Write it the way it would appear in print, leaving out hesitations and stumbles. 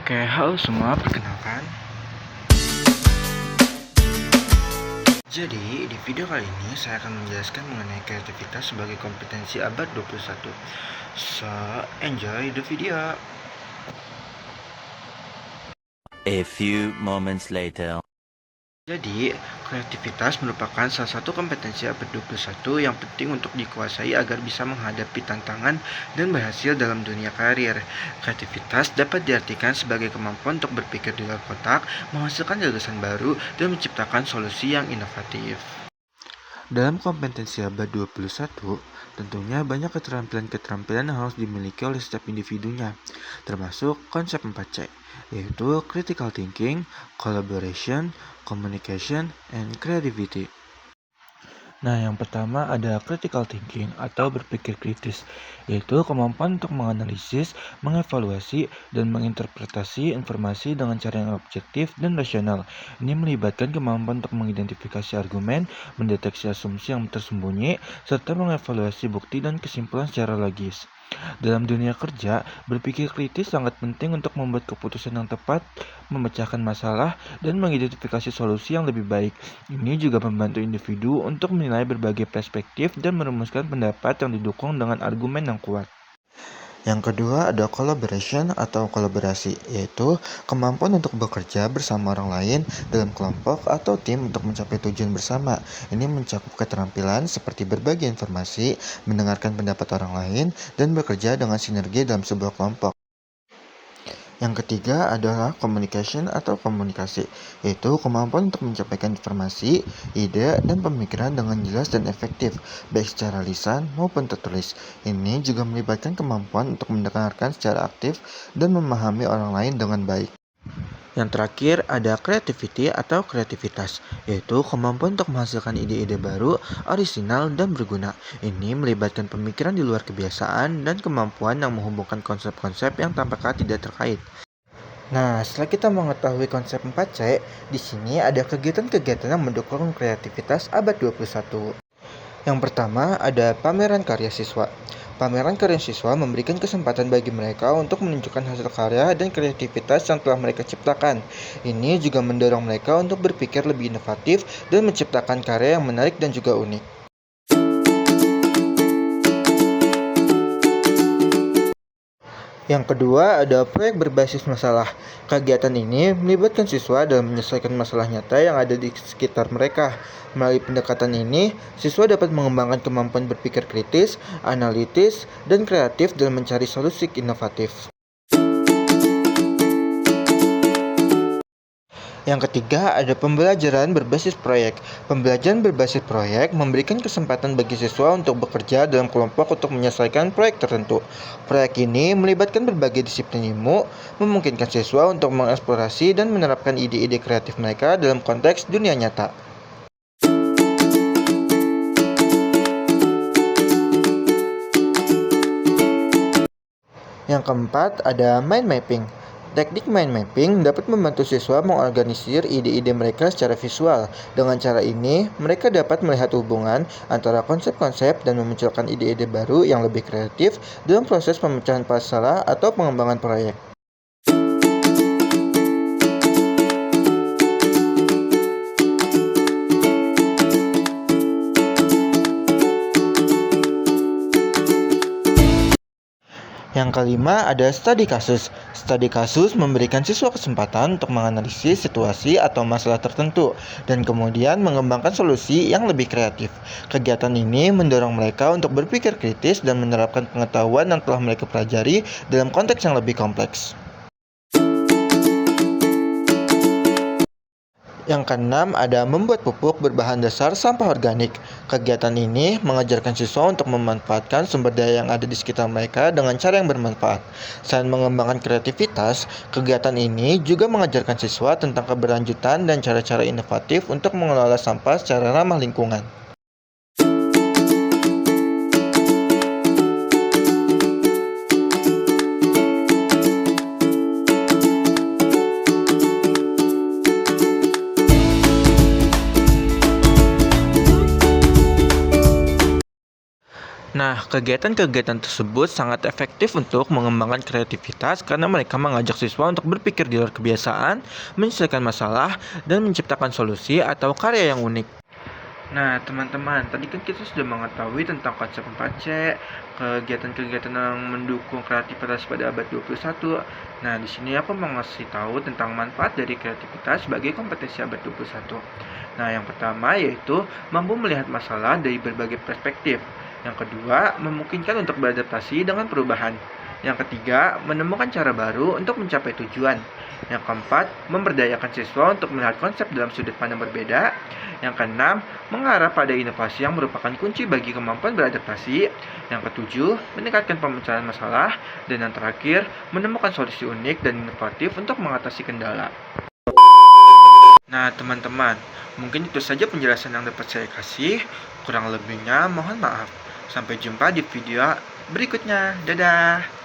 Oke, halo semua, perkenalkan. Jadi, di video kali ini saya akan menjelaskan mengenai kreativitas sebagai kompetensi abad 21. So, enjoy the video. A few moments later. Jadi, kreativitas merupakan salah satu kompetensi abad 21 yang penting untuk dikuasai agar bisa menghadapi tantangan dan berhasil dalam dunia karir. Kreativitas dapat diartikan sebagai kemampuan untuk berpikir di luar kotak, menghasilkan gagasan baru, dan menciptakan solusi yang inovatif. Dalam kompetensi abad 21, tentunya banyak keterampilan-keterampilan yang harus dimiliki oleh setiap individunya, termasuk konsep 4C, yaitu critical thinking, collaboration, communication, and creativity. Nah, yang pertama ada critical thinking atau berpikir kritis, yaitu kemampuan untuk menganalisis, mengevaluasi, dan menginterpretasi informasi dengan cara yang objektif dan rasional. Ini melibatkan kemampuan untuk mengidentifikasi argumen, mendeteksi asumsi yang tersembunyi, serta mengevaluasi bukti dan kesimpulan secara logis. Dalam dunia kerja, berpikir kritis sangat penting untuk membuat keputusan yang tepat, memecahkan masalah, dan mengidentifikasi solusi yang lebih baik. Ini juga membantu individu untuk menilai berbagai perspektif dan merumuskan pendapat yang didukung dengan argumen yang kuat. Yang kedua ada collaboration atau kolaborasi, yaitu kemampuan untuk bekerja bersama orang lain dalam kelompok atau tim untuk mencapai tujuan bersama. Ini mencakup keterampilan seperti berbagi informasi, mendengarkan pendapat orang lain, dan bekerja dengan sinergi dalam sebuah kelompok. Yang ketiga adalah communication atau komunikasi, yaitu kemampuan untuk menyampaikan informasi, ide, dan pemikiran dengan jelas dan efektif, baik secara lisan maupun tertulis. Ini juga melibatkan kemampuan untuk mendengarkan secara aktif dan memahami orang lain dengan baik. Yang terakhir ada creativity atau kreativitas, yaitu kemampuan untuk menghasilkan ide-ide baru, orisinal, dan berguna. Ini melibatkan pemikiran di luar kebiasaan dan kemampuan yang menghubungkan konsep-konsep yang tampaknya tidak terkait. Nah, setelah kita mengetahui konsep 4C, di sini ada kegiatan-kegiatan yang mendukung kreativitas abad 21. Yang pertama ada pameran karya siswa. Pameran karya siswa memberikan kesempatan bagi mereka untuk menunjukkan hasil karya dan kreativitas yang telah mereka ciptakan. Ini juga mendorong mereka untuk berpikir lebih inovatif dan menciptakan karya yang menarik dan juga unik. Yang kedua ada proyek berbasis masalah. Kegiatan ini melibatkan siswa dalam menyelesaikan masalah nyata yang ada di sekitar mereka. Melalui pendekatan ini, siswa dapat mengembangkan kemampuan berpikir kritis, analitis, dan kreatif dalam mencari solusi inovatif. Yang ketiga ada pembelajaran berbasis proyek. Pembelajaran berbasis proyek memberikan kesempatan bagi siswa untuk bekerja dalam kelompok untuk menyelesaikan proyek tertentu. Proyek ini melibatkan berbagai disiplin ilmu, memungkinkan siswa untuk mengeksplorasi dan menerapkan ide-ide kreatif mereka dalam konteks dunia nyata. Yang keempat ada mind mapping. Teknik mind mapping dapat membantu siswa mengorganisir ide-ide mereka secara visual. Dengan cara ini, mereka dapat melihat hubungan antara konsep-konsep dan memunculkan ide-ide baru yang lebih kreatif dalam proses pemecahan masalah atau pengembangan proyek. Yang kelima ada studi kasus. Studi kasus memberikan siswa kesempatan untuk menganalisis situasi atau masalah tertentu dan kemudian mengembangkan solusi yang lebih kreatif. Kegiatan ini mendorong mereka untuk berpikir kritis dan menerapkan pengetahuan yang telah mereka pelajari dalam konteks yang lebih kompleks. Yang keenam ada membuat pupuk berbahan dasar sampah organik. Kegiatan ini mengajarkan siswa untuk memanfaatkan sumber daya yang ada di sekitar mereka dengan cara yang bermanfaat. Selain mengembangkan kreativitas, kegiatan ini juga mengajarkan siswa tentang keberlanjutan dan cara-cara inovatif untuk mengelola sampah secara ramah lingkungan. Nah, kegiatan-kegiatan tersebut sangat efektif untuk mengembangkan kreativitas karena mereka mengajak siswa untuk berpikir di luar kebiasaan, menyelesaikan masalah, dan menciptakan solusi atau karya yang unik. Nah, teman-teman, tadi kan kita sudah mengetahui tentang konsep 4C, kegiatan-kegiatan yang mendukung kreativitas pada abad 21. Nah, di sini aku mau ngasih tahu tentang manfaat dari kreativitas sebagai kompetensi abad 21. Nah, yang pertama yaitu mampu melihat masalah dari berbagai perspektif. Yang kedua, memungkinkan untuk beradaptasi dengan perubahan. Yang ketiga, menemukan cara baru untuk mencapai tujuan. Yang keempat, memberdayakan siswa untuk melihat konsep dalam sudut pandang berbeda. Yang keenam, mengarah pada inovasi yang merupakan kunci bagi kemampuan beradaptasi. Yang ketujuh, meningkatkan pemecahan masalah. Dan yang terakhir, menemukan solusi unik dan inovatif untuk mengatasi kendala. Nah, teman-teman, mungkin itu saja penjelasan yang dapat saya kasih. Kurang lebihnya, mohon maaf. Sampai jumpa di video berikutnya. Dadah!